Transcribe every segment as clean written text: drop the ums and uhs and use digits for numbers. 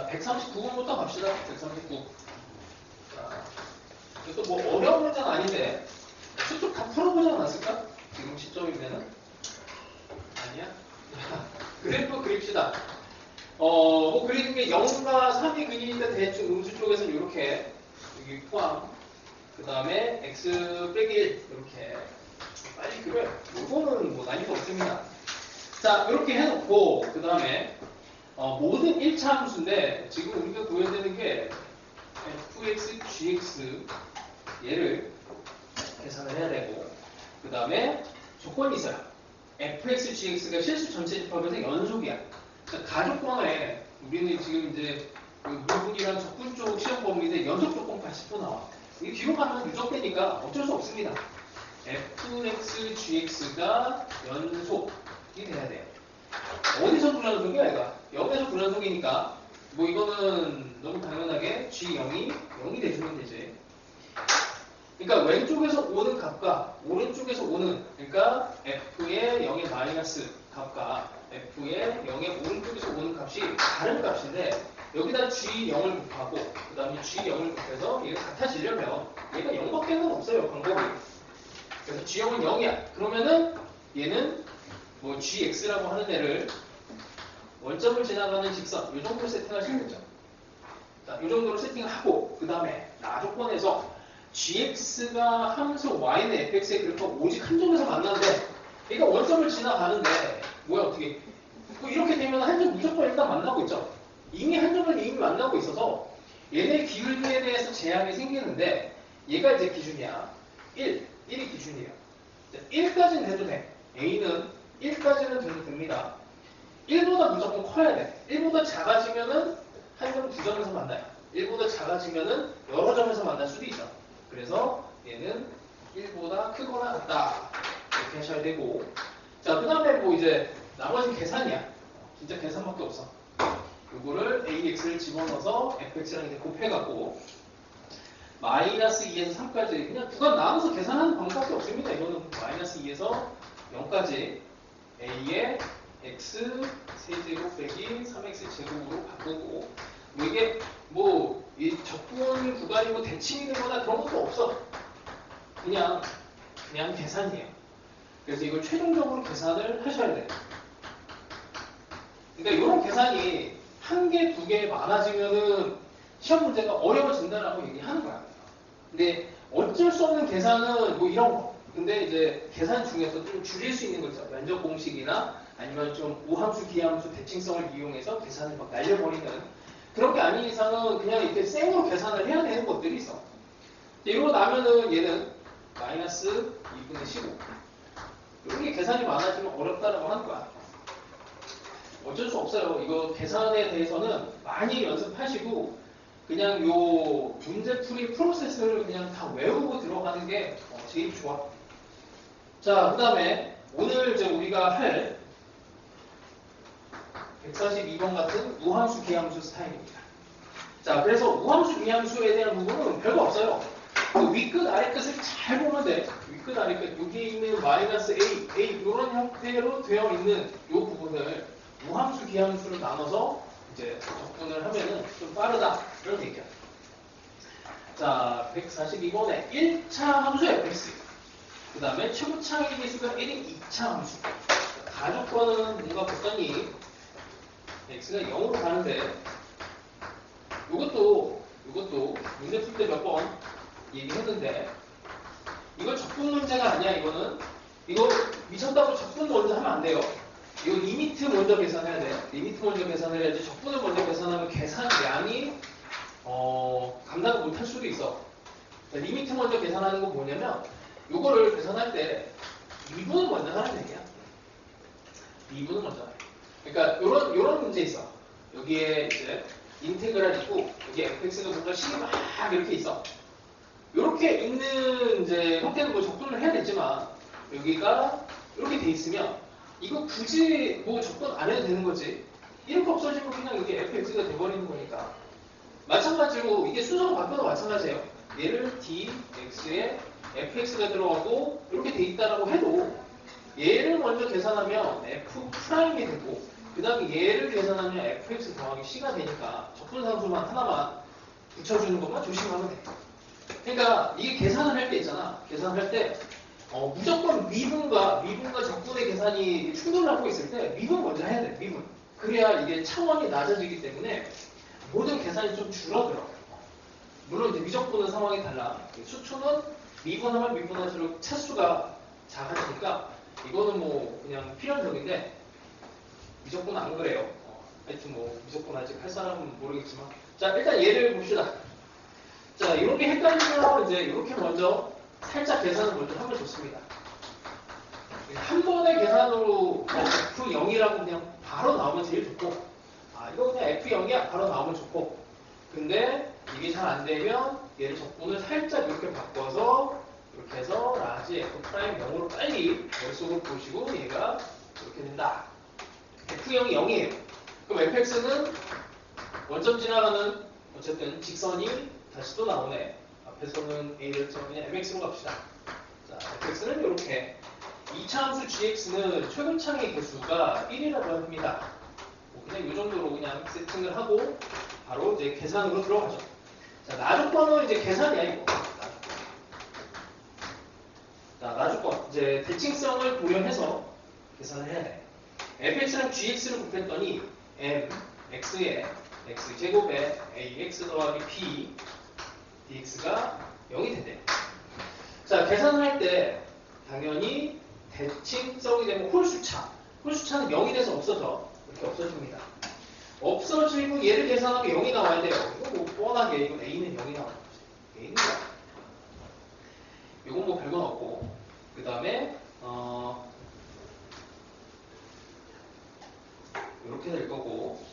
자, 139번부터 갑시다. 139. 자, 이것도 뭐 어려운 문제는 아닌데 쭉쭉 다 풀어보지 않았을까? 지금 시점이면은 아니야? 그래프 그립시다. 뭐 그리는 게 0과 3이 그리니까 대충 음수 쪽에서는 이렇게 여기 포함. 그 다음에 x 빼기 1 이렇게 빨리 그려요. 이거는 뭐 난이도 없습니다. 자, 이렇게 해놓고 그 다음에 모든 1차 함수인데 지금 우리가 구해야 되는 게 fx, gx 얘를 계산을 해야 되고 그 다음에 조건이 있어요. fx, gx가 실수 전체 집합에서 연속이야. 그러니까 가족권에 우리는 지금 이제 그 물분이랑 적분 쪽 시험 범위인데 연속 조건까지 또 나와. 이게 뒤로 가면 누적되니까 어쩔 수 없습니다. fx, gx가 연속이 돼야 돼요. 어디서 불연속이야 얘가? 0에서 불연속이니까 뭐 이거는 너무 당연하게 g0이 0이 돼주면 되지. 그러니까 왼쪽에서 오는 값과 오른쪽에서 오는 그러니까 f의 0의 마이너스 값과 f의 0의 오른쪽에서 오는 값이 다른 값인데 여기다 g0을 곱하고 그 다음에 g0을 곱해서 얘가 같아지려면 얘가 0밖에는 없어요 방법이. 그래서 g0은 0이야. 그러면은 얘는 뭐 gx라고 하는 애를 원점을 지나가는 직선 이 정도로 세팅하시면 되죠. 자, 이 정도로 세팅하고 그 다음에 나 조건에서 gx가 함수 y는 fx의 그래프가 오직 한 점에서 만나는데 얘가 원점을 지나가는데 뭐야 어떻게 뭐 이렇게 되면 한 점 무조건 일단 만나고 있죠. 이미 한 점은 이미 만나고 있어서 얘네 기울기에 대해서 제약이 생기는데 얘가 이제 기준이야. 1이 기준이에요. 1까지는 돼도 돼. a는 1까지는 돼도 됩니다. 1보다 무조건 커야 돼. 1보다 작아지면은 한 점 두 점에서 만나요. 1보다 작아지면은 여러 점에서 만날 수도 있어. 그래서 얘는 1보다 크거나 같다. 이렇게 하셔야 되고. 자, 그 다음에 뭐 이제 나머지는 계산이야. 진짜 계산밖에 없어. 요거를 AX를 집어넣어서 FX랑 이제 곱해갖고 마이너스 2에서 3까지 그냥 구간 나눠서 계산하는 방법밖에 없습니다. 이거는 마이너스 2에서 0까지 A의 X 세제곱 빼기 3X 제곱으로 바꾸고 뭐 이게 뭐 이 적분 구간이고 대칭이 되거나 그런 것도 없어. 그냥 계산이에요. 그래서 이걸 최종적으로 계산을 하셔야 돼요. 그러니까 이런 계산이 한 개, 두 개 많아지면은 시험 문제가 어려워진다라고 얘기하는 거야. 근데 어쩔 수 없는 계산은 뭐 이런 거. 근데 이제 계산 중에서 좀 줄일 수 있는 거 있죠. 면적 공식이나 아니면 좀 우함수, 기함수, 대칭성을 이용해서 계산을 막 날려버리는 그런 게 아닌 이상은 그냥 이렇게 생으로 계산을 해야 되는 것들이 있어. 이러고 나면은 얘는 마이너스 2분의 15. 이런 게 계산이 많아지면 어렵다라고 하는 거야. 어쩔 수 없어요. 이거 계산에 대해서는 많이 연습하시고 그냥 요 문제풀이 프로세스를 그냥 다 외우고 들어가는 게 제일 좋아. 자, 그 다음에 오늘 이제 우리가 할 142번 같은 우함수, 기함수 스타일입니다. 자, 그래서 우함수, 기함수에 대한 부분은 별거 없어요. 그 윗끝, 아래끝을 잘 보면 돼. 윗끝, 아래끝. 여기 있는 마이너스 A, 이런 형태로 되어 있는 이 부분을 우함수, 기함수로 나눠서 이제 적분을 하면은 좀 빠르다. 이런 얘기야. 자, 142번에 1차 함수 fx. 그 다음에 최고 차이 계수가 1인 2차 함수. 가족권은 뭔가 봤더니 x가 0으로 가는데 이것도 문제 풀 때 몇 번 얘기했는데 이거 적분 문제가 아니야. 이거 미쳤다고 적분 먼저 하면 안 돼요. 이거 리미트 먼저 계산해야 돼. 리미트 먼저 계산을 해야지 적분을 먼저 계산하면 계산량이 감당을 못할 수도 있어. 리미트 먼저 계산하는 건 뭐냐면 이거를 계산할 때 미분을 먼저 하는 얘기야. 미분을 먼저 해. 그러니까 요런 문제 있어. 여기에 이제 인테그랄 있고 여기 fx가 뭔가 식이 막 이렇게 있어. 이렇게 있는 이제 형태는 뭐 적분을 해야겠지만 여기가 이렇게 돼 있으면 이거 굳이 뭐 적분 안 해도 되는 거지. 이렇게 없어지면 그냥 이게 fx가 돼버리는 거니까. 마찬가지로 이게 순서가 바뀌어도 마찬가지예요. 얘를 dx에 fx가 들어가고 이렇게 돼 있다라고 해도 얘를 먼저 계산하면 f'이 되고 그 다음에 얘를 계산하면 fx 더하기 c가 되니까 적분상수만 하나만 붙여주는 것만 조심하면 돼. 그러니까 이게 계산을 할 때 있잖아. 계산을 할 때 무조건 미분과 적분의 계산이 충돌하고 있을 때 미분 먼저 해야 돼. 미분. 그래야 이게 차원이 낮아지기 때문에 모든 계산이 좀 줄어들어. 물론 이제 미적분은 상황이 달라. 수초는 미분하면 미분할수록 차수가 작아지니까 이거는 뭐 그냥 필연적인데 미적분은 안 그래요. 하여튼 뭐 미적분 아직 할 사람은 모르겠지만 자 일단 예를 봅시다. 자 이렇게 헷갈리면 이제 이렇게 먼저 살짝 계산을 먼저 하면 좋습니다. 한 번의 계산으로 F0이라고 그냥 바로 나오면 제일 좋고 이거 그냥 F0이야 바로 나오면 좋고 근데 이게 잘 안 되면 얘를 적분을 살짝 이렇게 바꿔서 이렇게 해서 라지 F'0으로 빨리 머릿속으로 보시고 얘가 이렇게 된다. F0이 0이에요. 그럼 fx는 원점 지나가는 어쨌든 직선이 다시 또 나오네. 앞에서는 a를 했지만 그냥 mx로 갑시다. 자, fx는 이렇게 2차 함수 gx는 최고창의 개수가 1이라고 합니다. 그냥 이 정도로 그냥 세팅을 하고 바로 이제 계산으로 들어가죠. 자, 나조건은 이제 계산이야 이거. 자, 나조건 이제 대칭성을 고려해서 계산을 해야 돼. fx랑 gx를 곱했더니 m x에 x 제곱에 ax 더하기 b dx가 0이 된대. 자, 계산을 할 때 당연히 대칭성이 되면 홀수차는 0이 돼서 없어져. 이렇게 없어집니다. 없어지고 얘를 계산하면 0이 나와야 돼요. 이거 뭐 뻔하게 이건 a는 0이 나오는 거지. a는 0. 이건 뭐 별건 없고 그 다음에 이렇게 될 거고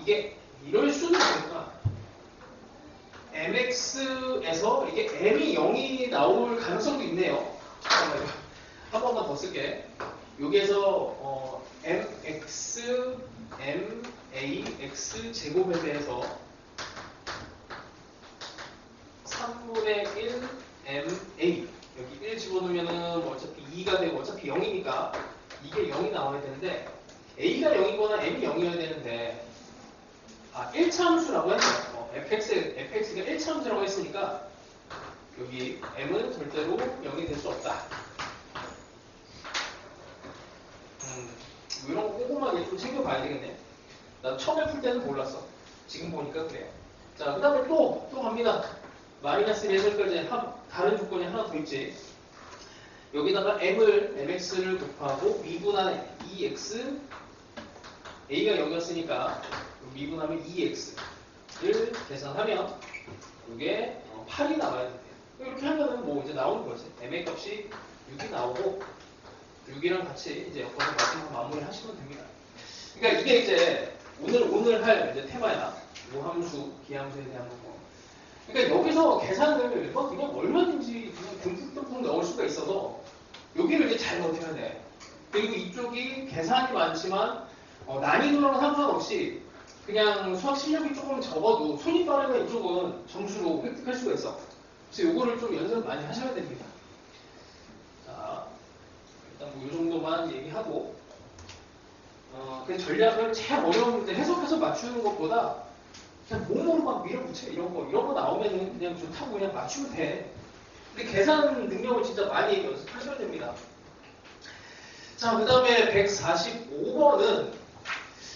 이게 이럴 수는 있구나. mx에서 이게 m이 0이 나올 가능성도 있네요. 잠깐만요. 한 번만 더 쓸게. 여기에서 mx, m, a, x 제곱에 대해서 3분의 1 m, a 여기 1 집어넣으면은 어차피 2가 되고 어차피 0이니까 이게 0이 나와야 되는데 a가 0이거나 m이 0이어야 되는데 1차 함수라고 했네요. fx가 1차 함수라고 했으니까 여기 m은 절대로 0이 될 수 없다. 이런 거 꼼꼼하게 좀 챙겨봐야 되겠네. 나 처음에 풀 때는 몰랐어. 지금 보니까 그래요. 자, 그 다음에 또 갑니다. 마이너스 4절까지 다른 조건이 하나 더 있지. 여기다가 mx를 곱하고 미분한 2x a가 0이었으니까 미분하면 2x를 계산하면 이게 8이 나와야 돼요. 이렇게 하면은 뭐 이제 나오는 거지. ma 값이 6이 나오고 6이랑 같이 이제 엮어서 마지막 마무리 하시면 됩니다. 그러니까 이게 이제 오늘 할 이제 테마야. 무함수, 기함수에 대한 부분. 그러니까 여기서 계산을 그냥 얼마든지 그냥 듬뿍듬뿍 넣을 수가 있어서 여기를 이제 잘 버텨야 돼. 그리고 이쪽이 계산이 많지만 난이도랑 상관없이 그냥 수학 실력이 조금 적어도 손이 빠르면 이쪽은 점수로 획득할 수가 있어. 그래서 이거를 좀 연습 많이 하셔야 됩니다. 자, 일단 뭐 이 정도만 얘기하고 그 전략을 제일 어려운 문제 해석해서 맞추는 것보다 그냥 몸으로 막 밀어붙여 이런 거 나오면 그냥 좋다고 그냥 맞추면 돼. 근데 계산 능력을 진짜 많이 연습하셔야 됩니다. 자, 그 다음에 145번은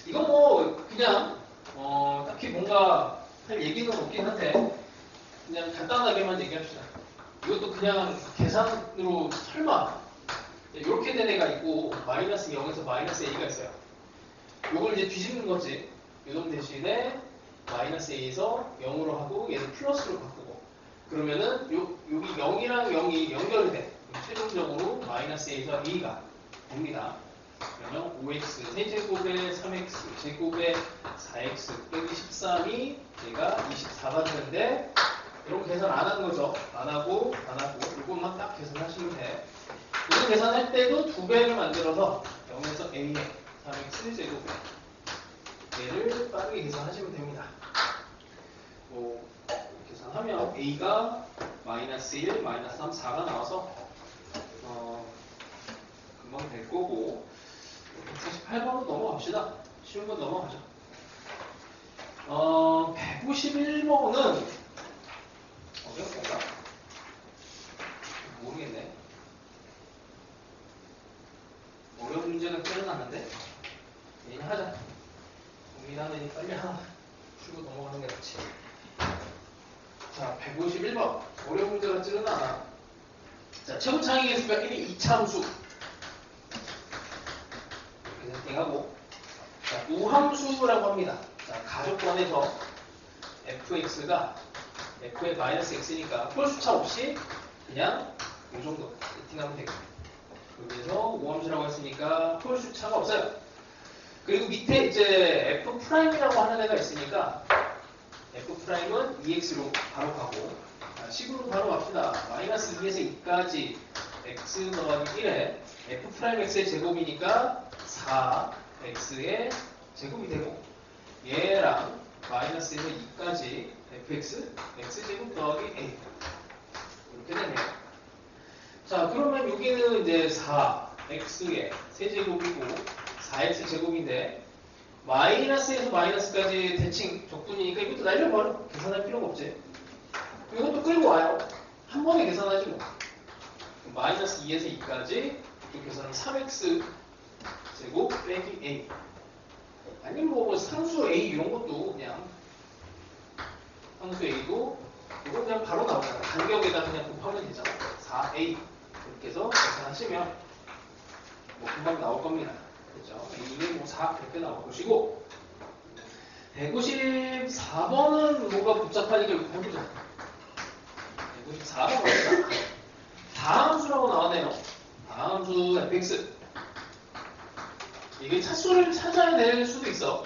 이건 뭐 그냥 딱히 뭔가 할 얘기는 없긴 한데 그냥 간단하게만 얘기합시다. 이것도 그냥 계산으로 설마 이렇게 된 애가 있고 마이너스 0에서 마이너스 a가 있어요. 이걸 이제 뒤집는 거지. 이놈 대신에 마이너스 a에서 0으로 하고 얘는 플러스로 바꾸고 그러면은 여기 0이랑 0이 연결이 돼. 최종적으로 마이너스 a에서 a가 됩니다. 그러면 5x 세제곱에 3x 제곱에 4x 빼기 13이 얘가 24가 되는데 이렇게 계산 안 하는 거죠. 안 하고 이것만 딱 계산하시면 돼. 이거 계산할 때도 2배를 만들어서 0에서 a에 3x 제곱에 얘를 빠르게 계산하시면 됩니다. 뭐 계산하면 a가 마이너스 1, 마이너스 3, 4가 나와서 금방 될 거고 148번으로 넘어갑시다. 쉬운 건 넘어가죠. 151번은 어려운 건가? 모르겠네. 어려운 문제가 깨어나는데 그냥 하자. 고민하느니 빨리 하나 풀고 넘어가는 게 낫지. 자, 151번. 어려운 문제가 찌르나. 자, 최고창의 개수가 1이 2차함수. 이렇게 세팅하고. 자, 우함수라고 합니다. 자, 가족권에서 fx가 f의 마이너스 x니까 홀수차 없이 그냥 이 정도 세팅하면 되겠습니다. 여기에서 우함수라고 했으니까 홀수차가 없어요. 그리고 밑에 이제 f'이라고 하는 애가 있으니까 f'은 2x로 바로 가고 식으로 바로 갑시다. 마이너스 2에서 2까지 x 더하기 1에 f'x의 제곱이니까 4x의 제곱이 되고 얘랑 마이너스에서 2까지 fx x제곱 더하기 a 이렇게 되네요. 자, 그러면 여기는 이제 4x의 세제곱이고 4x 제곱인데 마이너스에서 마이너스까지 대칭 적분이니까 이것도 날려버려. 계산할 필요가 없지. 이것도 끌고 와요. 한 번에 계산하지 뭐. 마이너스 2에서 2까지 이쪽 계산은 3x 제곱 빼기 a. 아니면 뭐 상수 a 이런 것도 그냥 상수 a도 이거 그냥 바로 나오잖아. 간격에다 그냥 곱하면 되잖아. 4a 이렇게 해서 계산하시면 뭐 금방 나올 겁니다. 그렇죠? a는 뭐 4 이렇게 나올 것이고 154번은 뭐가 복잡하니까 이렇게 해보자. 154번 봅시다. 다함수라고 나왔네요. 다함수 fx. 이게 차수를 찾아야 될 수도 있어.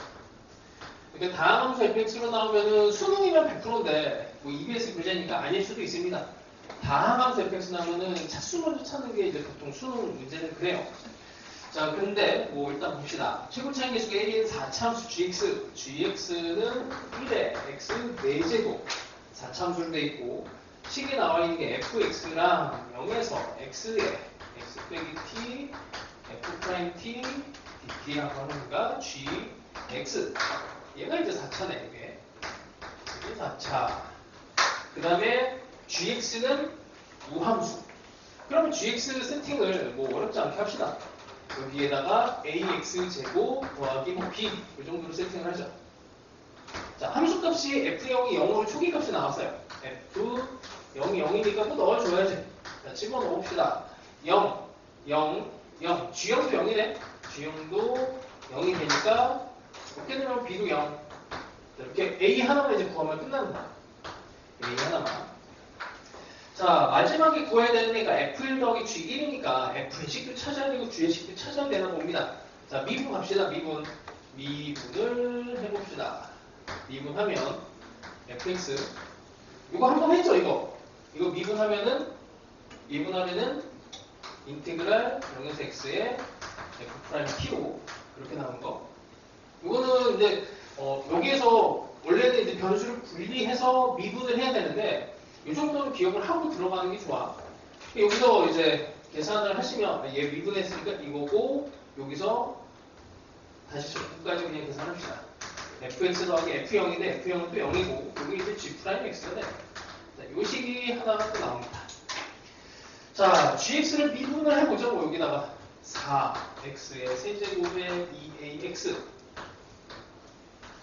그러니까 다함수 fx로 나오면은 수능이면 100%인데 뭐 EBS 교재니까 아닐 수도 있습니다. 다함수 fx 나오면은 차수 먼저 찾는 게 이제 보통 수능 문제는 그래요. 자, 근데 뭐 일단 봅시다. 최고차의 개수가 1인 4차함수 gx. gx는 1에 x 4제곱 4차함수로 돼 있고 식이 나와 있는 게 fx랑 0에서 x에 x 빼기 t f 프라임 t dt라고 하는 거가 gx. 얘가 이제 4차네, 이게 4차. 그 다음에 gx는 우함수. 그러면 gx 세팅을 뭐 어렵지 않게 합시다. 여기에다가 ax제곱 더하기 뭐 b 이 정도로 세팅을 하죠. 자, 함수값이 f0이 0으로 초기값이 나왔어요. f0이 0이니까 또 넣어줘야지. 자, 집어넣읍시다. 0, 0, 0. g형도 0이네. g형도 0이 되니까 이렇게 되면 b도 0. 자, 이렇게 a 하나만 이제 구하면 끝납니다. a 하나만. 자, 마지막에 구해야 되는 애가 f1 더하기 g1이니까 f의 식도 찾아야 되고 g의 식도 찾아야 되는 겁니다. 자, 미분 갑시다. 미분을 해봅시다. 미분하면 fx 이거 한번 했죠. 이거 미분하면은 인테그랄 0에서 x의 f 프라임 t로 그렇게 나온 거. 이거는 이제 여기에서 원래는 이제 변수를 분리해서 미분을 해야 되는데 이 정도는 기억을 하고 들어가는 게 좋아. 여기서 이제 계산을 하시면 얘 미분했으니까 이거고 여기서 다시 적분까지 그냥 계산합시다. fx 더하기 f0인데 f0은 또 0이고 여기 이제 g 프라임 x가 돼. 자, 요 식이 하나가 또 나옵니다. 자, gx를 미분을 해보죠. 뭐 여기다가 4x의 세제곱의 2ax.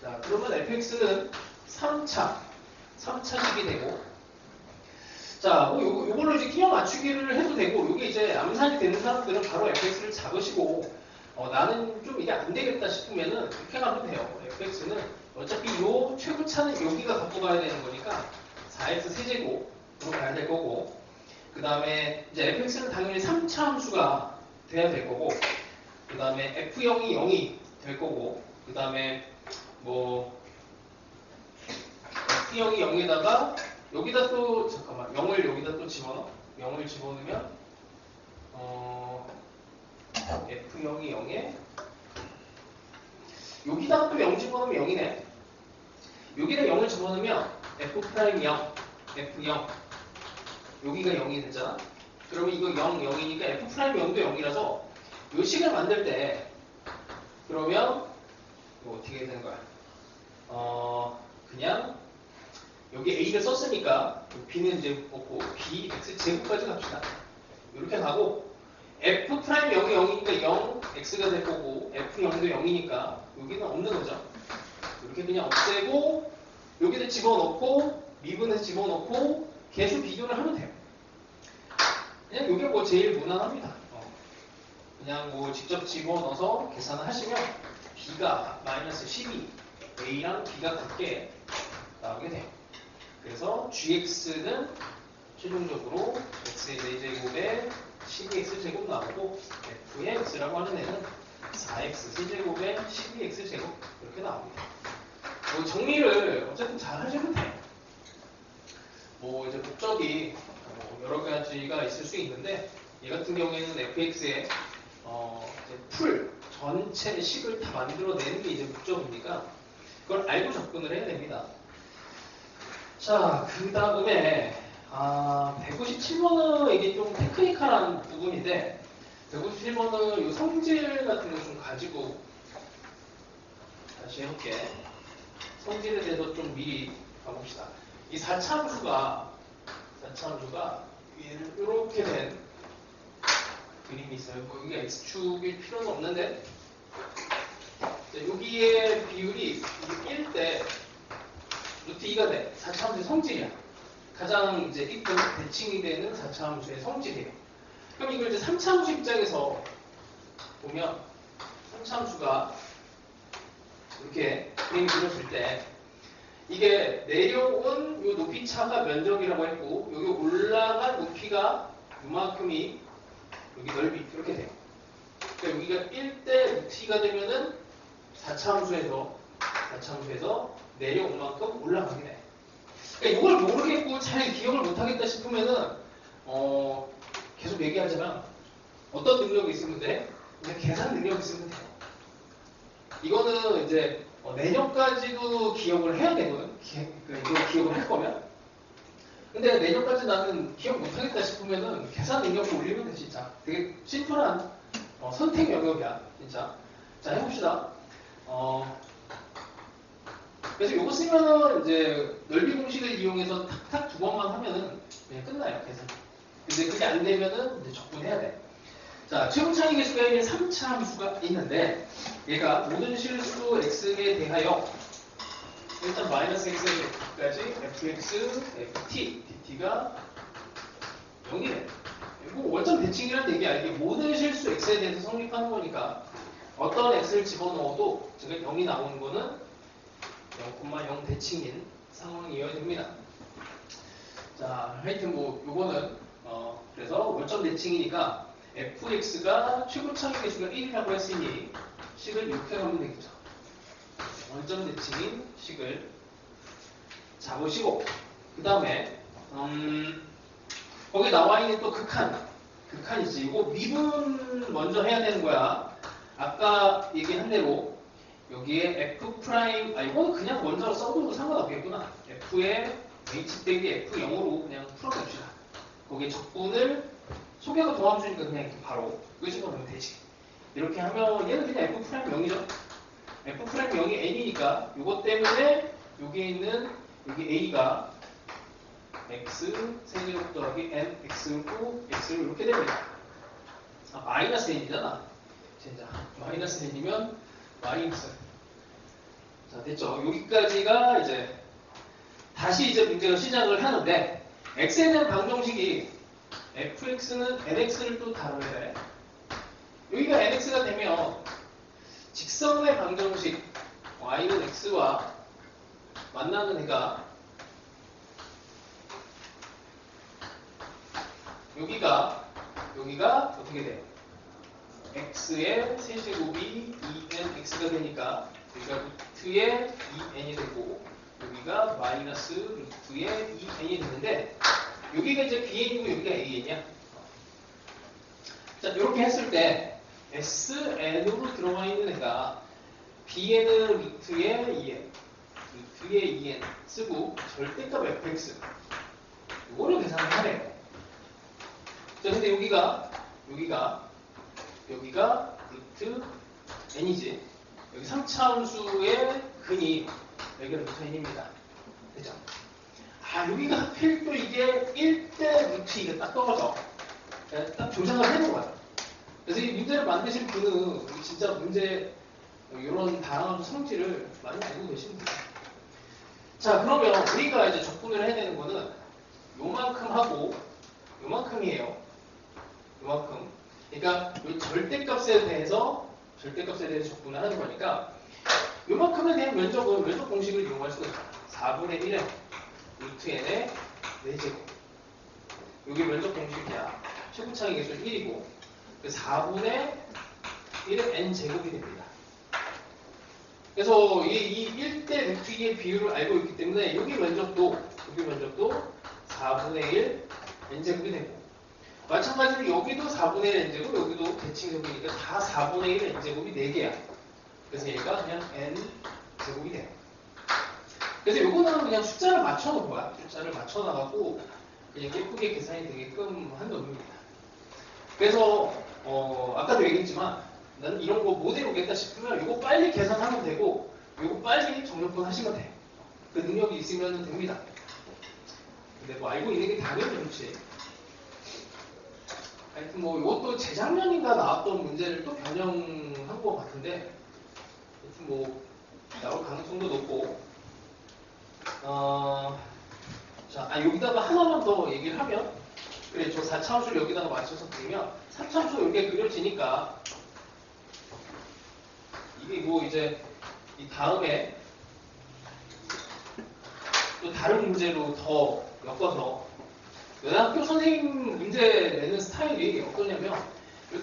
자, 그러면 fx는 3차식이 되고 자, 뭐 요걸로 이제 끼워 맞추기를 해도 되고, 요게 이제 암산이 되는 사람들은 바로 fx를 잡으시고, 나는 좀 이게 안 되겠다 싶으면은 이렇게 가면 돼요. fx는 어차피 요 최고차는 여기가 갖고 가야 되는 거니까 4x 세제곱으로 가야 될 거고, 그 다음에 이제 fx는 당연히 3차 함수가 돼야 될 거고, 그 다음에 f0이 0이 될 거고, 그 다음에 뭐 f0이 0에다가 여기다 또 잠깐만 0을 여기다 또 집어넣어. 0을 집어넣으면 f0이 0에 여기다가 또 0 집어넣으면 0이네. 여기다 0을 집어넣으면 f 프라임 0, f0 여기가 0이 됐잖아. 그러면 이거 0, 0이니까 f 프라임 0도 0이라서 요 식을 만들 때 그러면 이거 어떻게 되는 거야? 그냥 여기 A를 썼으니까 B는 이제 없고 B, X 제곱까지 갑시다. 이렇게 가고 F 프라임 0이 0이니까 0, X가 될 거고 F 0도 0이니까 여기는 없는 거죠. 이렇게 그냥 없애고 여기다 집어넣고 미분해서 집어넣고 개수 비교를 하면 돼요. 그냥 이게 뭐 제일 무난합니다. 그냥 뭐 직접 집어넣어서 계산을 하시면 B가 마이너스 12, A랑 B가 같게 나오게 돼요. 그래서 GX는 최종적으로 X의 4제곱에 12X제곱 나오고 F의 X라고 하는 애는 4X 세제곱에 12X제곱 이렇게 나옵니다. 뭐 정리를 어쨌든 잘 하셔도 돼요. 뭐 이제 목적이 여러 가지가 있을 수 있는데 얘 같은 경우에는 fx의 풀 전체 식을 다 만들어내는 게 이제 목적이니까 그걸 알고 접근을 해야 됩니다. 자, 그 다음에 197번은 이게 좀 테크니컬한 부분인데 197번은 이 성질 같은 거 좀 가지고 다시 해볼게. 성질에 대해서 좀 미리 가봅시다. 이 4차 함수가 이렇게 된 그림이 있어요. 뭐 여기가 x축일 필요는 없는데 여기에 비율이 1대 루트 2가 돼. 4차 함수의 성질이야. 가장 이제 이쁜 대칭이 되는 4차 함수의 성질이에요. 그럼 이걸 이제 3차 함수 입장에서 보면 3차 함수가 이렇게 그림이 그렸을 때 이게 내려온 이 높이 차가 면적이라고 했고 여기 올라간 높이가 이만큼이 여기 넓이 이렇게 돼요. 그러니까 여기가 1대 루트 2가 되면은 4차 함수에서 내려온 만큼 올라가게 돼. 그러니까 이걸 모르겠고 잘 기억을 못하겠다 싶으면은 계속 얘기하잖아. 어떤 능력이 있으면 돼? 그냥 계산 능력이 있으면 돼요. 이거는 이제 내년까지도 기억을 해야 되거든. 이걸 기억을 할 거면. 근데 내년까지 나는 기억 못하겠다 싶으면은 계산 능력을 올리면 돼 진짜. 되게 심플한 선택 영역이야 진짜. 자 해봅시다. 그래서 이거 쓰면은 이제 넓이 공식을 이용해서 탁탁 2번만 하면은 그냥 끝나요 계산. 근데 그게 안 되면은 이제 적분해야 돼. 자, 최고 차이 계수가 있는 3차 함수가 있는데 얘가 모든 실수 x에 대하여 일단 마이너스 x까지 fx, ft, dt가 0이래. 이거 원점 대칭이라는 얘기야. 이게 모든 실수 x에 대해서 성립하는 거니까 어떤 x를 집어넣어도 제가 0이 나오는 거는 0,0 대칭인 상황이어야 됩니다. 자, 하여튼 뭐 요거는 그래서 원점 대칭이니까 fx가 최고 차이 계수가 1이라고 했으니 식을 이렇게 하면 되겠죠. 원점 대칭인 식을 잡으시고 그 다음에 거기 나와 있는 또 극한이지. 이거 미분 먼저 해야 되는 거야. 아까 얘기한 대로 여기에 f 프라임 이거는 그냥 먼저 써도 상관없겠구나. f의 h 빼기 f0으로 그냥 풀어봅시다. 거기에 적분을 소개하고 도함수니까 그냥 이렇게 바로 끄집어내면 되지. 이렇게 하면 얘는 그냥 f'0이죠. f'0이 n이니까 이것 때문에 여기에 있는 여기 a가 x 세제곱 더하기 n x고 x로 이렇게 됩니다. 마이너스 n이잖아. 진짜 마이너스 n이면 마이너스. 자 됐죠. 여기까지가 이제 다시 이제 문제가 시작을 하는데 x에 대한 방정식이 fx는 nx를 또 다뤄야 돼. 여기가 nx가 되면 직선의 방정식 y는 x와 만나는 애가 여기가 어떻게 돼? x의 세제곱이 2n x가 되니까 여기가 루트의 2n이 되고 여기가 마이너스 루트의 2n이 되는데 여기가 이제 bn이고 여기가 an이야. 자, 이렇게 했을 때 sn으로 들어가 있는 애가 bn은 루트의 2n 쓰고 절대값 fx 이거를 계산을 하래요. 자, 근데 여기가 루트 n이지. 여기 3차 함수의 근이 여기가 루트 n입니다. 그죠? 아, 여기가 하필 또 이게 1대 루트 이게 딱 떨어져. 딱 조작을 해놓은 거야. 그래서 이 문제를 만드신 분은 진짜 문제 이런 다양한 성질을 많이 알고 계십니다. 자, 그러면 우리가 이제 적분을 해야 되는 거는 요만큼 하고 요만큼이에요. 요만큼. 그러니까 이 절대값에 대해서 적분을 하는 거니까 요만큼에 대한 면적은 면적 공식을 이용할 수가 있어요. 4분의 1의 루트 n의 4제곱. 여기 면적 공식이야. 최고차의 개수 1이고 4분의 1의 n제곱이 됩니다. 그래서 이 1대 루트 2의 비율을 알고 있기 때문에 여기 면적도 4분의 1 n제곱이 되고 마찬가지로 여기도 4분의 1 n제곱, 여기도 대칭제곱이니까 다 4분의 1 n제곱이 4개야. 그래서 얘가 그냥 n제곱이 돼요. 그래서 요거는 그냥 숫자를 맞춰놓은 거야. 숫자를 맞춰놔갖고 그냥 예쁘게 계산이 되게끔 한 놈입니다. 그래서 아까도 얘기했지만 나는 이런 거 못 외우겠다 싶으면 요거 빨리 계산하면 되고 요거 빨리 정렬분 하시면 돼. 그 능력이 있으면 됩니다. 근데 뭐 알고 있는 게 당연히 좋지. 하여튼 뭐 이것도 재작년인가 나왔던 문제를 또 변형한 것 같은데 하여튼 뭐 나올 가능성도 높고 자, 여기다가 하나만 더 얘기를 하면 그래, 저 4차함수를 여기다가 맞춰서 그리면 3차함수가 이렇게 그려지니까 이게 뭐 이제 이 다음에 또 다른 문제로 더 엮어서 여자학교 선생님 문제 내는 스타일이 어떠냐면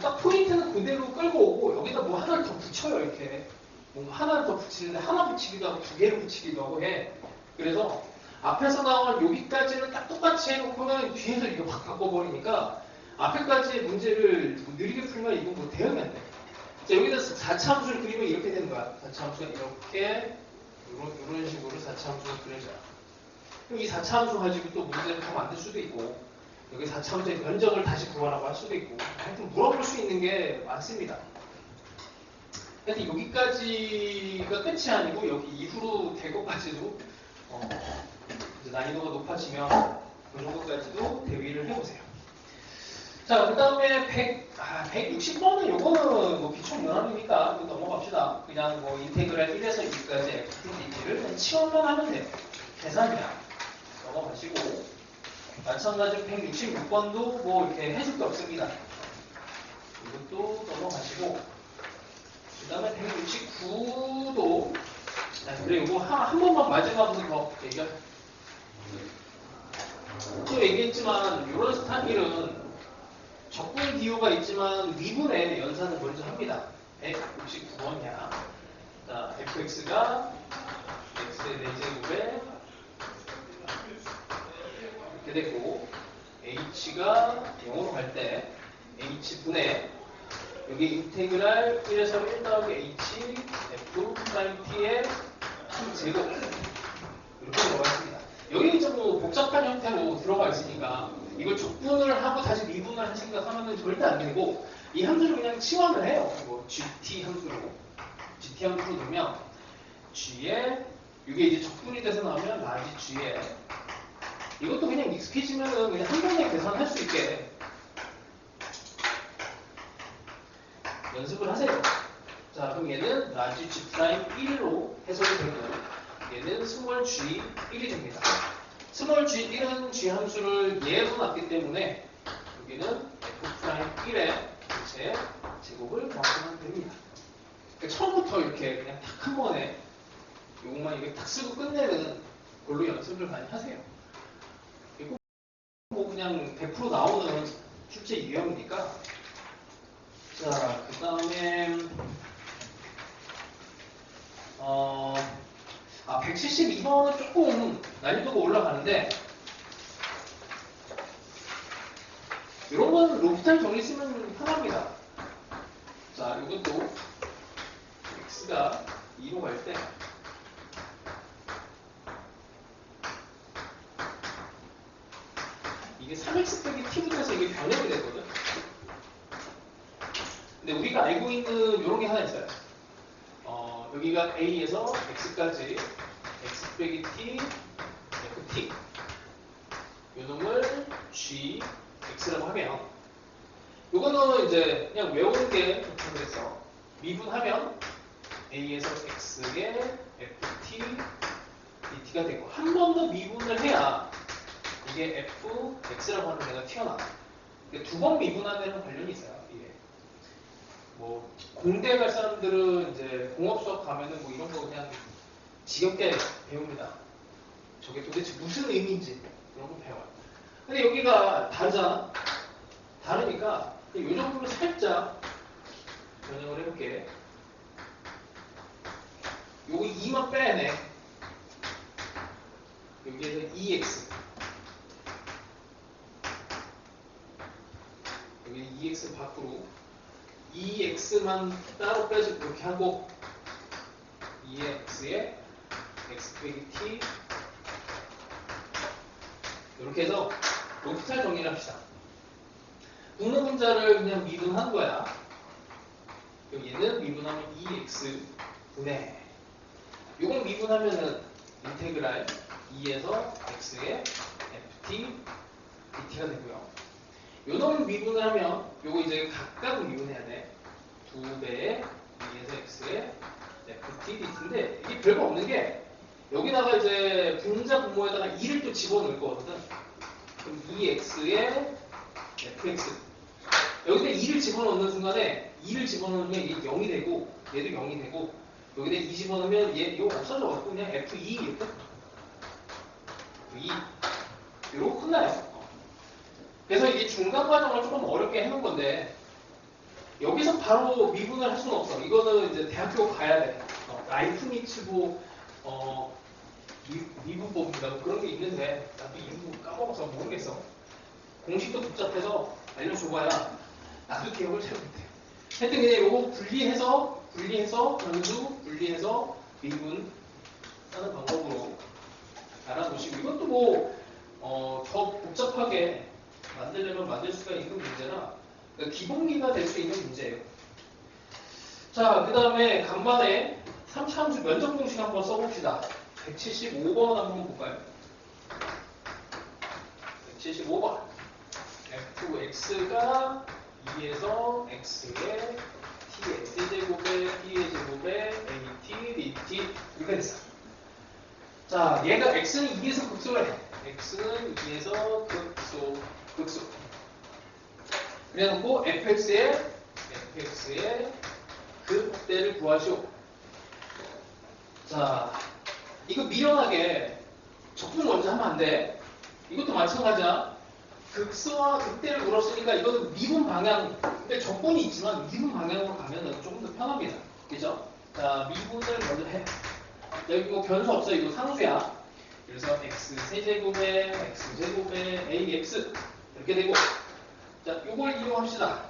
딱 포인트는 그대로 끌고 오고 여기다 뭐 하나를 더 붙여요. 이렇게 뭐 하나를 더 붙이는데 하나 붙이기도 하고 두 개를 붙이기도 하고 해. 그래서 앞에서 나온 여기까지는 딱 똑같이 해놓고는 뒤에서 이거 확 바꿔버리니까 앞에까지의 문제를 느리게 풀면 이건 뭐 대응이 안 돼. 자, 여기다 4차 함수를 그리면 이렇게 되는 거야. 4차 함수가 이렇게 이런 식으로 4차 함수가 그려져요. 그럼 이 4차 함수 가지고 또 문제를 더 만들 수도 있고 여기 4차 함수의 면적을 다시 구하라고 할 수도 있고 하여튼 물어볼 수 있는 게 많습니다. 하여튼 여기까지가 끝이 아니고 여기 이후로 될 것까지도 이제 난이도가 높아지면 그 정도까지도 대비를 해보세요. 자, 그 다음에 160번은 요거는 뭐 기초문항이니까 넘어갑시다. 그냥 뭐 인테그랄 1에서 2까지 fdt를 치워만 하면 돼요. 계산이야. 넘어가시고 마찬가지로 166번도 뭐 이렇게 해줄 게 없습니다. 이것도 넘어가시고 그 다음에 169도 그래 이거 한 번만 마지막으로 더 얘기할 또 얘기했지만 이런 스타일은 적분 기호가 있지만 미분의 연산을 먼저 합니다. 169번이야. 자, fx가 x의 4제곱에 이렇게 됐고 h가 0으로 갈 때 h분의 여기 인테그랄 1에서 1 더하기 h f 프라임 t의 제곱 이렇게 들어가 있습니다. 여기 좀 복잡한 형태로 들어가 있으니까 이걸 적분을 하고 다시 미분을 할 생각하면 절대 안 되고 이 함수를 그냥 치환을 해요. 뭐 gt 함수로 넣으면 g에 이게 이제 적분이 돼서 나오면 라지 g에 이것도 그냥 익숙해지면은 그냥 한 번에 계산할 수 있게 연습을 하세요. 자, 그럼 얘는 라지 g 프라임 1로 해석이 되고 얘는 스몰 g 1이 됩니다. 스몰 g 1은 g 함수를 예로 놨기 때문에 여기는 f 프라임 1의 제 제곱을 구하면 됩니다. 그러니까 처음부터 이렇게 그냥 딱 한 번에 요것만 이렇게 딱 쓰고 끝내는 걸로 연습을 많이 하세요. 이거 뭐 그냥 100% 나오는 출제 유형이니까. 자, 그 다음에 172번은 조금 난이도가 올라가는데 이런 건 로프타임 정리 쓰면 편합니다. 자, 이것도 x가 2로 갈 때 이게 3x 빼기 t로 돼서 이게 변형이 되거든. 근데 우리가 알고 있는 이런 게 하나 있어요. 여기가 A에서 X까지 X 빼기 T, FT 요 놈을 G, X라고 하면 요거는 이제 그냥 외우는 게 좋다 그래서 미분하면 A에서 X의 FT, DT가 되고 한 번 더 미분을 해야 이게 F, X라고 하는 애가 튀어나와. 두 번 미분하는 관련이 있어요. 이게 뭐 공대 갈 사람들은 이제 공업 수업 가면은 뭐 이런 거 그냥 지겹게 배웁니다. 저게 도대체 무슨 의미인지 그런 거 배워요. 근데 여기가 다르잖아. 다르니까 요 정도로 살짝 변형을 해볼게. 요거 2만 빼야네. 여기에서 2x 여기 2x 밖으로 2x만 따로 빼서 이렇게 하고 2x에 x 빼기 t 이렇게 해서 로프탈 정리를 합시다. 분모 분자를 그냥 미분한 거야. 여기는 미분하면 2x 분의 요건 미분하면은 인테그랄 2에서 x의 ft dt가 되고요. 요 놈을 미분을 하면 요거 이제 각각을 미분해야 돼. 2배의 2에서 x의 ft dt인데 이게 별거 없는 게 여기다가 이제 분자 분모에다가 2를 또 집어넣을 거거든. 그럼 2x의 fx 여기다 2를 집어넣는 순간에 2를 집어넣으면 얘 0이 되고 얘도 0이 되고 여기다 2 집어넣으면 얘 이거 없어져갖고 그냥 f2 이렇게 f2 이러고 끝나요. 그래서 이게 중간 과정을 조금 어렵게 해놓은 건데 여기서 바로 미분을 할 수는 없어. 이거는 이제 대학교 가야 돼. 라이프니츠 미분법인가 뭐 그런 게 있는데 나도 이름 까먹어서 모르겠어. 공식도 복잡해서 알려줘봐야 나도 기억을 잘 못해. 하여튼 그냥 요거 분리해서 전수 분리해서 미분 하는 방법으로 알아놓으시고 이것도 뭐 더 복잡하게 만들려면 만들 수가 있는 문제나 그러니까 기본기가 될 수 있는 문제예요. 자, 그 다음에 간만에 3차함수 면적 공식 한번 써봅시다. 175번 한번 볼까요? 175번 fx가 2에서 x의 t의 세제곱에 t의 제곱에 at, dt 이렇게 됐어. 자, 얘가 x는 2에서 극소를 해. x는 2에서 극소. 그래놓고 fx의 극대를 구하시오. 자, 이거 미련하게 적분 먼저 하면 안 돼. 이것도 마찬가지야. 극소와 극대를 물었으니까 이거는 미분 방향, 근데 적분이 있지만 미분 방향으로 가면은 조금 더 편합니다. 그죠? 자, 미분을 먼저 해. 여기 뭐 변수 없어. 이거 상수야. 그래서 x 세제곱에 x제곱에 ax 이렇게 되고 자, 요걸 이용합시다.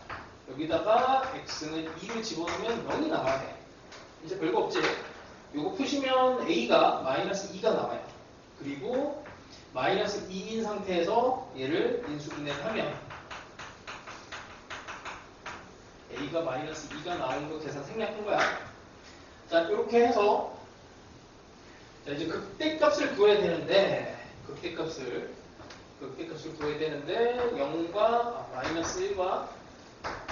여기다가 x는 2를 집어넣으면 0이 나와야 돼. 이제 별거 없지? 요거 푸시면 a가 마이너스 2가 나와요. 그리고 마이너스 2인 상태에서 얘를 인수분해를 하면 a가 마이너스 2가 나오는 거 계산 생략한 거야. 자, 이렇게 해서 자, 이제 극대값을 구해야 되는데 극대값을 구해야 되는데 0과 마이너스 1과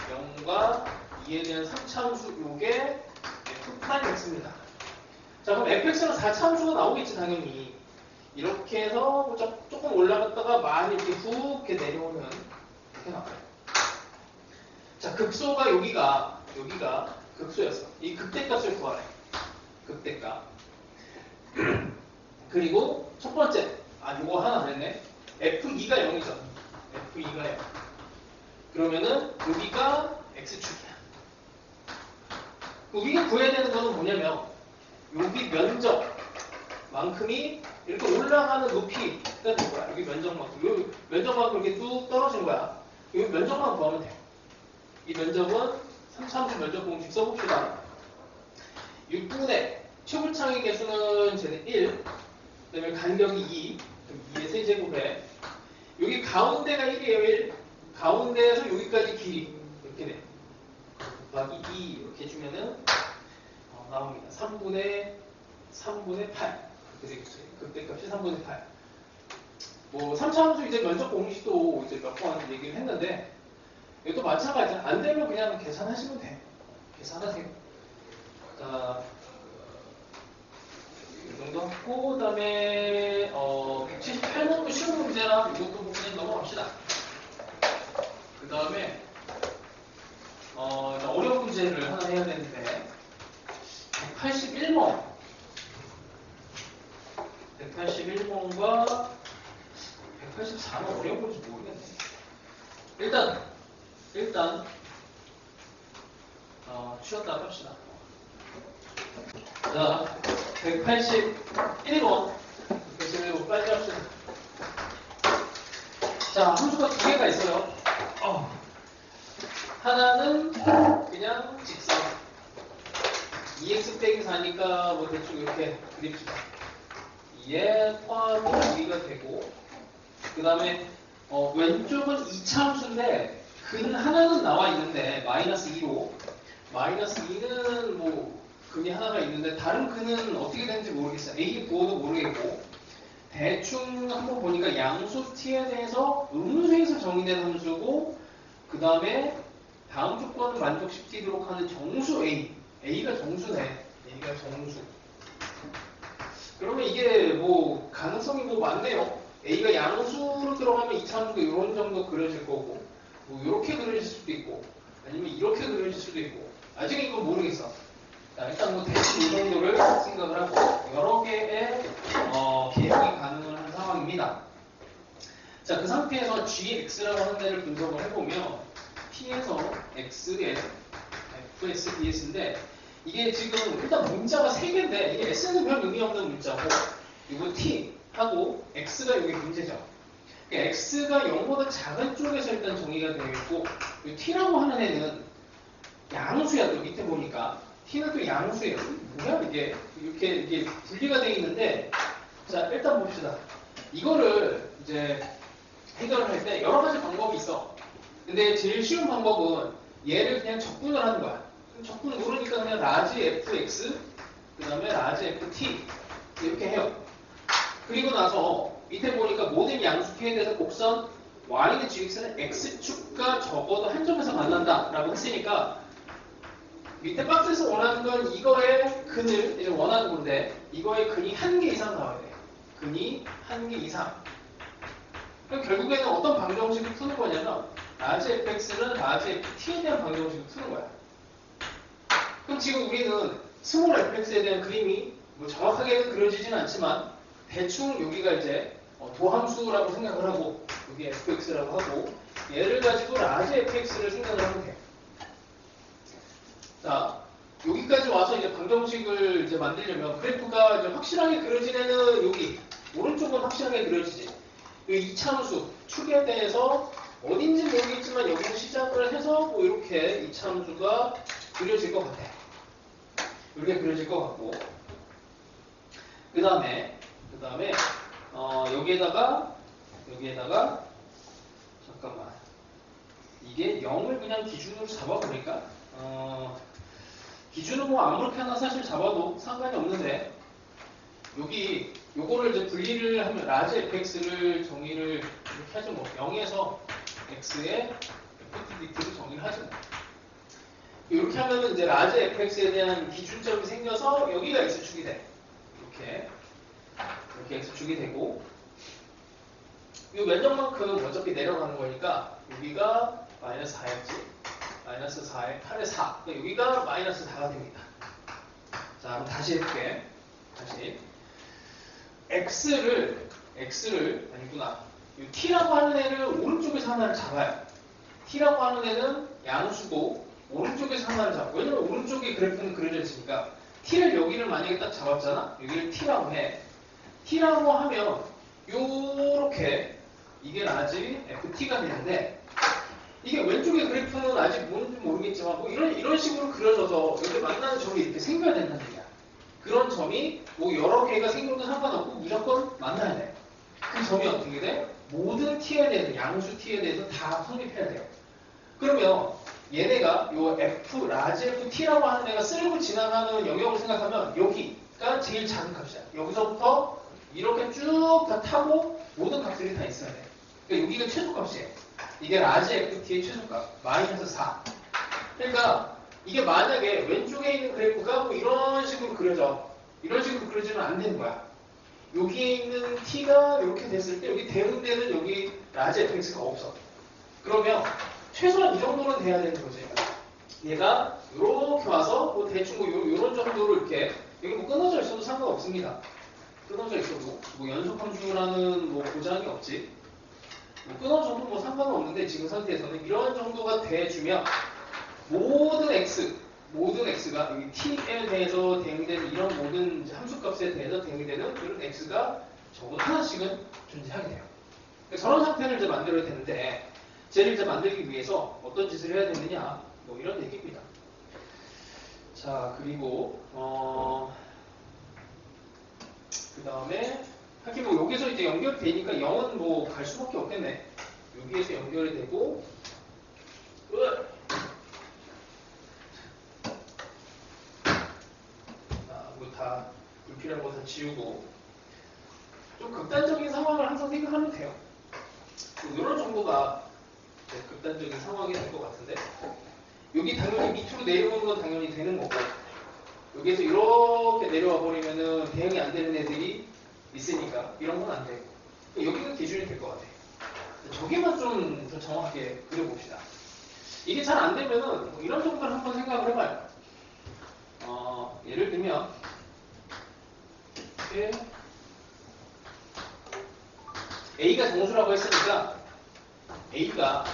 0과 2에 대한 3차함수 요게 f'이 있습니다. 자, 그럼 fx는 4차함수가 나오겠지 당연히. 이렇게 해서 조금 올라갔다가 많이 이렇게 훅 이렇게 내려오면 이렇게 나와요. 자, 극소가 여기가 극소였어. 이 극대값을 구하래. 극대값. 그리고 첫 번째, 요거 하나 됐네. f2가 0이죠. f2가 0. 그러면은 여기가 x축이야. 우리가 구해야 되는 거는 뭐냐면 여기 면적만큼이 이렇게 올라가는 높이가 될 거야. 여기 면적만큼. 여기 면적만큼 이렇게 뚝 떨어진 거야. 여기 면적만 구하면 돼요. 이 면적은 3차함수 면적 공식 써봅시다. 6분의 최고창의 개수는 쟤는 1, 그 다음에 간격이 2, 그럼 2의 세제곱에 여기 가운데가 1이에요. 1. 가운데에서 여기까지 길이 이렇게 돼. 곱하기 2 이렇게 해주면은 나옵니다. 3분의 8. 그때 되겠죠. 그때 값이 3분의 8. 뭐 3차 함수 이제 면적 공식도 이제 몇 번 얘기를 했는데 이것도 마찬가지야. 안 되면 그냥 계산하시면 돼. 계산하세요. 자, 이 정도 하고 그다음에 178번도 쉬운 문제라 이것도 그냥 넘어갑시다. 그다음에 어려운 문제를 하나 해야 되는데 181번 181번과 184는 어려운 건지 모르겠네. 일단 쉬었다 합시다. 자, 181번 181번 빨리 합시다. 자, 함수가 두 개가 있어요. 하나는 그냥 직선 2x 빼기 4니까 뭐 대충 이렇게 그립시다. 얘 포함이 2가 되고 그 다음에 왼쪽은 2차 함수인데 근 하나는 나와 있는데 마이너스 2로 마이너스 2는 뭐 근이 하나가 있는데 다른 근은 어떻게 되는지 모르겠어요. A 부호도 모르겠고 대충 한번 보니까 양수 t에 대해서 음수에서 정의된 함수고 그 다음에 다음 조건을 만족시키도록 하는 정수 A A가 정수네. A가 정수. 그러면 이게 뭐 가능성이 뭐 많네요. A가 양수로 들어가면 2차 함수가 이런 정도 그려질 거고 뭐 이렇게 그려질 수도 있고 아니면 이렇게 그려질 수도 있고 아직은 이건 모르겠어. 자, 일단 뭐 대충 이 정도를 생각을 하고 여러 개의 계획이 가능한 상황입니다. 자, 그 상태에서 gx라고 하는 데를 분석을 해보면 t에서 x에 fs ds인데 이게 지금 일단 문자가 3개인데 이게 s는 별 의미 없는 문자고 이거 t하고 x가 여기 문제죠. 그러니까 x가 0보다 작은 쪽에서 일단 정의가 되어 있고 t라고 하는 애는 양수야. 또 밑에 보니까 t는 또 양수예요. 뭐야 이게 이게 분리가 되어 있는데 자 일단 봅시다. 이거를 이제 해결을 할 때 여러 가지 방법이 있어. 근데 제일 쉬운 방법은 얘를 그냥 적분을 하는 거야. 적분을 모르니까 그냥 라지 fx 그 다음에 라지 ft 이렇게 해요. 그리고 나서 밑에 보니까 모든 양수 t에 대해서 곡선 y는 gx는 x축과 적어도 한 점에서 만난다 라고 했으니까 밑에 박스에서 원하는 건 이거의 근을 이제 원하는 건데 이거의 근이 1개 이상 나와야 돼. 근이 1개 이상. 그럼 결국에는 어떤 방정식을 푸는 거냐면 라지 fx는 라지 ft에 대한 방정식을 푸는 거야. 그럼 지금 우리는 스몰 fx에 대한 그림이 뭐 정확하게는 그려지진 않지만 대충 여기가 이제 도함수라고 생각을 하고 여기 fx라고 하고 얘를 가지고 라지 fx를 생각을 하면 돼요. 자, 여기까지 와서 이제 방정식을 이제 만들려면 그래프가 이제 확실하게 그려진 애는 여기 오른쪽은 확실하게 그려지지. 이 2차 함수 축에 대해서 어딘지 모르겠지만 여기서 시작을 해서 뭐 이렇게 2차 함수가 그려질 것 같아. 이렇게 그려질 것 같고 그 다음에 여기에다가 잠깐만 이게 0을 그냥 기준으로 잡아버릴까? 기준은 뭐 아무렇게나 사실 잡아도 상관이 없는데 요거를 이제 분리를 하면 라지 fx를 정의를 이렇게 하죠. 뭐 0에서 x의 ftdt를 정의를 하죠. 이렇게 하면은 이제 라지 fx에 대한 기준점이 생겨서 여기가 x축이 돼. 이렇게 x축이 되고 이 면적만큼 어차피 내려가는 거니까 여기가 마이너스 4였지. 마이너스 4에 8에 4. 여기가 마이너스 4가 됩니다. 자, 그럼 다시 해볼게. 다시. x를 아니구나. 이 t라고 하는 애를 오른쪽에서 하나를 잡아요. t라고 하는 애는 양수고 오른쪽에서 하나를 잡고 왜냐면 오른쪽에 그래프는 그려져 있으니까 t를 여기를 만약에 딱 잡았잖아. 여기를 t라고 해. t라고 하면 요렇게 이게 라지 ft가 되는데 이게 왼쪽의 그래프는 아직 뭔지 모르겠지만 뭐 이런 식으로 그려져서 여기 만나는 점이 이렇게 생겨야 된다는 얘기야. 그런 점이 뭐 여러 개가 생겨도 상관없고 무조건 만나야 돼. 그 점이 어떻게 돼? 모든 t에 대해서 양수 t에 대해서 다 성립해야 돼요. 그러면 얘네가 요 F, 라지 FT라고 하는 애가 쓸고 지나가는 영역을 생각하면 여기가 제일 작은 값이야. 여기서부터 이렇게 쭉 다 타고 모든 값들이 다 있어야 돼. 그러니까 여기가 최소값이에요. 이게 라지 FT의 최소값, 마이너스 4. 그러니까 이게 만약에 왼쪽에 있는 그래프가 뭐 이런 식으로 그려져. 이런 식으로 그려지면 안 되는 거야. 여기에 있는 t가 이렇게 됐을 때 여기 대응되는 여기 라지 fx가 없어. 그러면 최소한 이 정도는 돼야 되는 거지. 얘가 이렇게 와서 뭐 대충 뭐 요런 정도로 이렇게 여기 뭐 끊어져 있어도 상관없습니다. 끊어져 있어도 뭐 연속 함수라는 뭐 보장이 없지. 뭐 끊어져도 뭐 상관은 없는데 지금 상태에서는 이런 정도가 돼주면 모든 x가 여기 t에 대해서 대응되는 이런 모든 함수값에 대해서 대응되는 이런 x가 적어도 하나씩은 존재하게 돼요. 저런 상태를 이제 만들어야 되는데 쟤를 이제 만들기 위해서 어떤 짓을 해야 되느냐 뭐 이런 얘기입니다. 자 그리고 그 다음에 하긴 뭐 여기서 이제 연결이 되니까 0은 뭐 갈 수밖에 없겠네. 여기에서 연결이 되고 다 불필요한 것은 지우고 좀 극단적인 상황을 항상 생각하면 돼요. 이런 정도가 극단적인 상황이 될 것 같은데 여기 당연히 밑으로 내려오는 건 당연히 되는 거고 여기에서 이렇게 내려와 버리면은 대응이 안 되는 애들이 있으니까 이런 건 안 되고 여기가 기준이 될 것 같아요. 저기만 좀 더 정확하게 그려봅시다. 이게 잘 안 되면은 뭐 이런 정도를 한번 생각을 해봐요. 예를 들면 A가 정수라고 했으니까 A가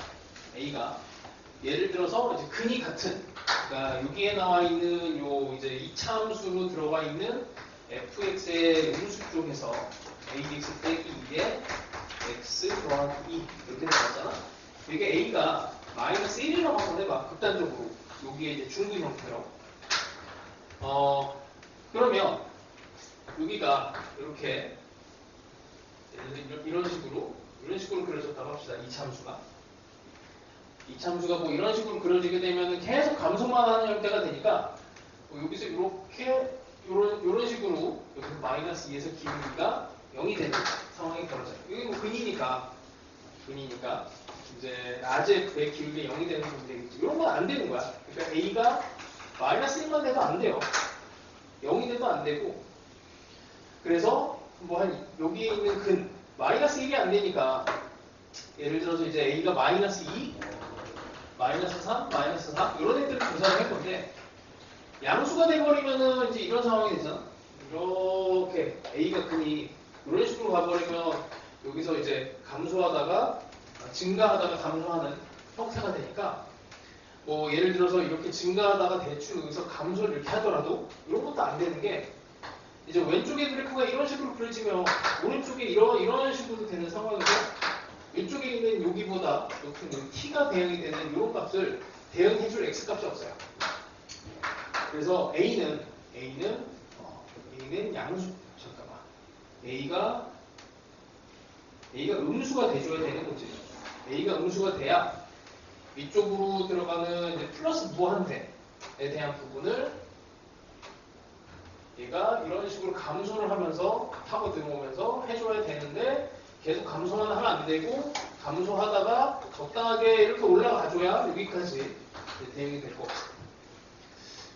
예를 들어서 이제 근이 같은 그러니까 여기에 나와 있는 요 이제 이차함수로 들어가 있는 fx의 음수 쪽에서 adx 빼기 2에 x 더하기 2 이렇게 나왔잖아. 이게 A가 마이너스 1이라고 한번 해봐. 극단적으로 여기에 이제 중근 형태로 그러면 여기가 이렇게 이런 식으로 그려졌다고 합시다. 이참수가 뭐 이런 식으로 그려지게 되면 계속 감소만 하는 형태가 되니까 여기서 이렇게 이런 식으로 여기서 마이너스 2에서 기울기가 0이 되는 상황이 벌어져요. 이게 뭐 근이니까 이제 라지 F의 기울기가 0이 되는 경우 되겠지. 이런 건 안 되는 거야. 그러니까 A가 마이너스 1만 돼도 안 돼요. 0이 돼도 안 되고 그래서 뭐 한 여기에 있는 근 마이너스 1이 안 되니까 예를 들어서 이제 A가 마이너스 2, 마이너스 3, 마이너스 4 이런 애들을 조사를 할 건데 양수가 돼버리면은 이제 이런 상황이 되잖아. 이렇게 A가 근이 이런 식으로 가버리면 여기서 이제 감소하다가 증가하다가 감소하는 형태가 되니까 뭐 예를 들어서 이렇게 증가하다가 대충 여기서 감소를 이렇게 하더라도 이런 것도 안 되는 게 이제 왼쪽의 그래프가 이런 식으로 그려지면 오른쪽에 이런 식으로 되는 상황에서 왼쪽에 있는 여기보다 높은 t가 대응이 되는 이런 값을 대응해줄 x값이 없어요. 그래서 A는 양수 잠깐만 A가 음수가 돼줘야 되는 거지. A가 음수가 돼야 위쪽으로 들어가는 이제 플러스 무한대에 대한 부분을 얘가 이런 식으로 감소를 하면서 타고 들어오면서 해줘야 되는데 계속 감소만 하면 안 되고 감소하다가 적당하게 이렇게 올라가줘야 여기까지 대응이 될 것 같아요.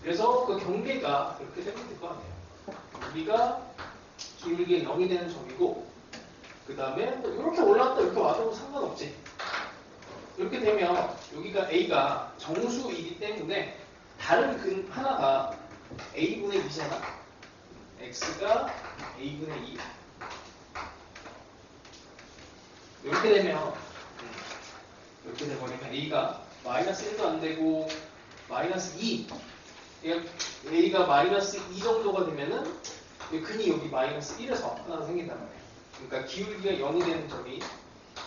그래서 그 경계가 이렇게 되면 될 것 같아요. 여기가 기울기가 0이 되는 점이고 그 다음에 뭐 이렇게 올라왔다 이렇게 와도 상관없지. 이렇게 되면 여기가 A가 정수이기 때문에 다른 근 하나가 A분의 2잖아. X가 A분의 2. 이렇게 되면 이렇게 돼버리면 A가 마이너스 1도 안 되고 마이너스 2 A가 마이너스 2 정도가 되면은 근이 여기 마이너스 1에서 하나 생긴단 말이에요. 그러니까 기울기가 0이 되는 점이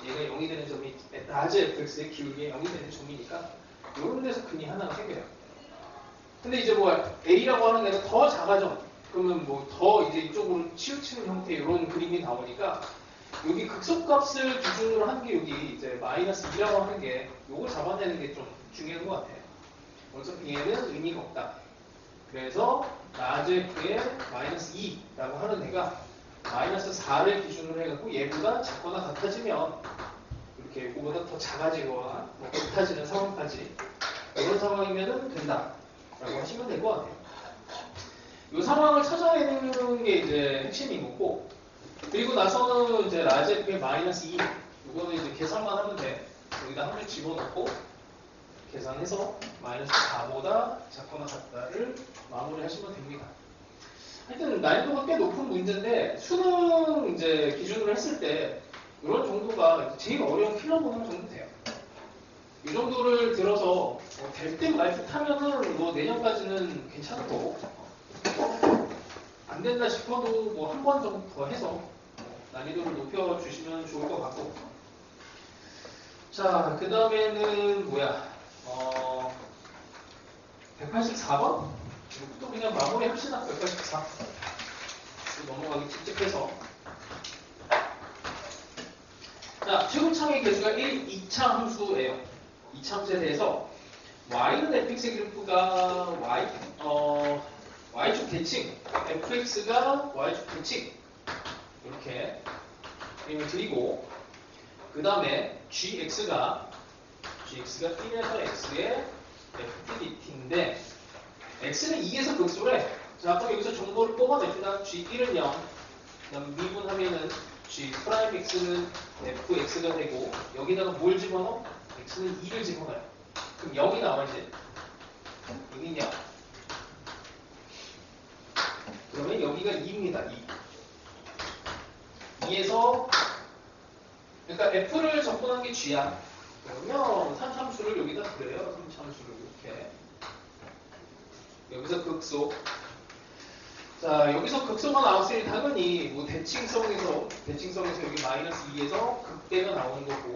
얘가 0이 되는 점이 라지 fx의 기울기가 0이 되는 점이니까 이런 데서 근이 하나가 생겨요. 근데 이제 뭐 A라고 하는 애가 더 작아져. 그러면 뭐 더 이제 이쪽으로 치우치는 형태의 이런 그림이 나오니까 여기 극소값을 기준으로 한 게 여기 이제 마이너스 2라고 하는 게 요걸 잡아내는 게 좀 중요한 것 같아요. 어차피 얘는 의미가 없다. 그래서 라지 F의 마이너스 2라고 하는 애가 마이너스 4를 기준으로 해갖고 얘보다 작거나 같아지면 이렇게 이거보다 더 작아지거나 뭐 같아지는 상황까지 이런 상황이면은 된다 라고 하시면 될 것 같아요. 이 상황을 찾아내는 게 이제 핵심인 거고, 그리고 나서는 이제 라지 F의 마이너스 2 이거는 이제 계산만 하면 돼. 여기다 한 개 집어넣고 계산해서 마이너스 4보다 작거나 같다를 마무리하시면 됩니다. 하여튼 난이도가 꽤 높은 문제인데 수능 이제 기준으로 했을 때 이런 정도가 제일 어려운 필러 보는 정도 돼요. 이 정도를 들어서 될 듯 말 듯 하면은 뭐 내년까지는 괜찮은 거고, 안 된다 싶어도 뭐 한 번 정도 더 해서 난이도를 높여주시면 좋을 것 같고. 자, 그 다음에는 뭐야? 184번? 이것도 그냥 마무리 합시다. 184. 넘어가기 찝찝해서. 자, 최고창의 개수가 1, 2차 함수예요. 2차 함수에 대해서 y는 fx의 그래프가 y축 대칭, fx가 y축 대칭 이렇게 그림을 드리고, 그 다음에 gx가 1에서 x의 ftdt인데 x는 2에서 극소래. 자, 그럼 여기서 정보를 뽑아냅시다. g1은 0, 그다음 미분하면은 g'x는 fx가 되고, 여기다가 뭘 집어넣어? x는 2를 집어넣어요. 그럼 0이 나와야지. 여기는 0. 그러면 여기가 2입니다. 2에서 그러니까 f를 접근한 게 g야. 그러면 3참수를 여기다 그려요. 3참수를 이렇게. 여기서 극소. 자, 여기서 극소가 나왔으니 당연히 뭐 대칭성에서 여기 마이너스 2에서 극대가 나오는 거고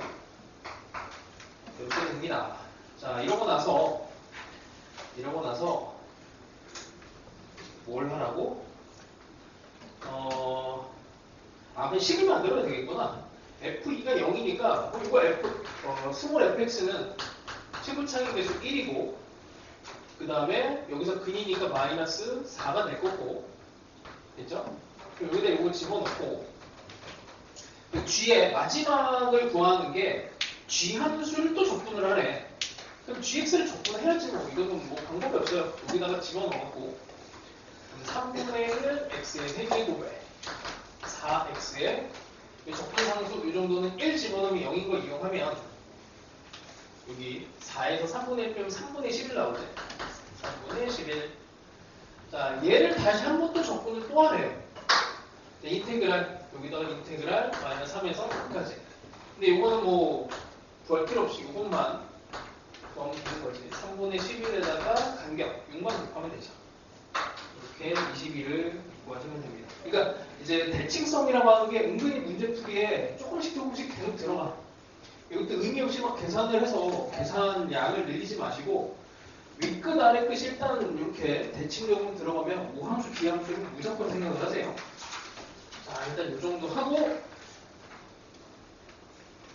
이렇게 됩니다. 자, 이러고 나서 뭘 하라고? 그냥 식을 만들어야 되겠구나. f2가 0이니까 이거 스몰 fx는 최고차의 개수 1이고, 그 다음에 여기서 근이니까 마이너스 4가 될 거고, 됐죠? 그럼 여기다 이거 집어넣고, 그 g의 마지막을 구하는 게 g 함수를 또 접근을 하래. 그럼 gx를 접근해야지 뭐. 이거는 뭐 방법이 없어요. 여기다가 집어넣었고, 3분의 1 x의 세제곱에 4x의 접근상수 이 정도는 1 집어넣으면 0인 거 이용하면 여기 4에서 3분의 1 빼면 3분의 11 나오지. 3분의 11. 자, 얘를 다시 한 번 또 접근을 또 하래요. 자, 인테그랄, 여기다가 인테그랄 마이너스 3에서 3까지. 근데 이거는 뭐 구할 필요 없이 이것만 구하면 되는 거지. 3분의 11에다가 간격 6만 곱하면 되죠. 이렇게 21을 구하시면 됩니다. 그러니까 이제 대칭성이라고 하는 게 은근히 문제풀이에 조금씩 계속 들어가. 이것도 의미 없이 막 계산을 해서 계산량을 늘리지 마시고 윗끝 아래끝이 일단 이렇게 대칭적으로 들어가면 모함수, 비함수는 무조건 생각을 하세요. 자, 일단 이 정도 하고